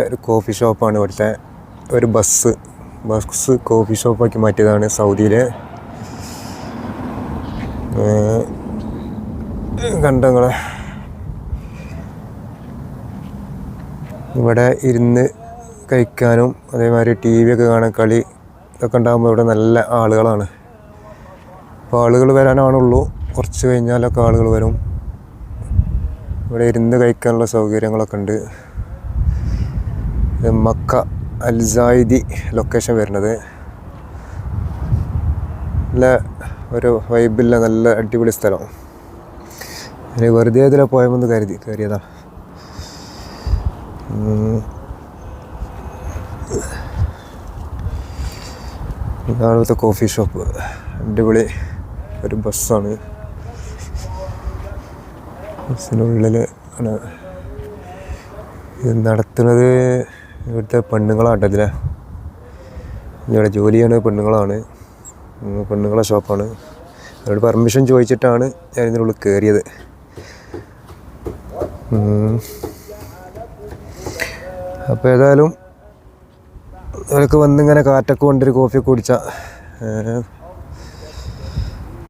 ഒരു കോഫി ഷോപ്പാണ് ഇവിടുത്തെ. ഒരു ബസ് കോഫി ഷോപ്പാക്കി മാറ്റിയതാണ് സൗദിയിൽ. കണ്ടങ്ങളെ ഇവിടെ ഇരുന്ന് കഴിക്കാനും അതേമാതിരി ടി വി ഒക്കെ കാണാൻ, കളി ഇതൊക്കെ ഉണ്ടാകുമ്പോൾ ഇവിടെ നല്ല ആളുകളാണ്. അപ്പോൾ ആളുകൾ വരാനാണുള്ളൂ, കുറച്ച് കഴിഞ്ഞാലൊക്കെ ആളുകൾ വരും. ഇവിടെ ഇരുന്ന് കഴിക്കാനുള്ള സൗകര്യങ്ങളൊക്കെ ഉണ്ട്. മക്ക അൽ സായിദി ലൊക്കേഷൻ വരുന്നത്. നല്ല ഒരു വൈബില്ല, നല്ല അടിപൊളി സ്ഥലം. വെറുതെ ഇതിലെ പോയമെന്ന് കയറിയതാ. ഇതാണത്തെ കോഫി ഷോപ്പ്. അടിപൊളി ഒരു ബസ്സാണ്. ബസ്സിനുള്ളിൽ ആണ് ഇത് നടത്തുന്നത്. ഇവിടുത്തെ പെണ്ണുങ്ങളാണ് ഇതിലെ. ഇവിടെ ജോലി ചെയ്യണ പെണ്ണുങ്ങളാണ്. പെണ്ണുങ്ങളെ ഷോപ്പാണ്. അവരോട് പെർമിഷൻ ചോദിച്ചിട്ടാണ് ഞാൻ ഇതിനുള്ളിൽ കയറിയത്. അപ്പോൾ ഏതായാലും അവരൊക്കെ വന്നിങ്ങനെ കാറ്റൊക്കെ കൊണ്ടൊരു കോഫിയൊക്കെ കുടിച്ചാൽ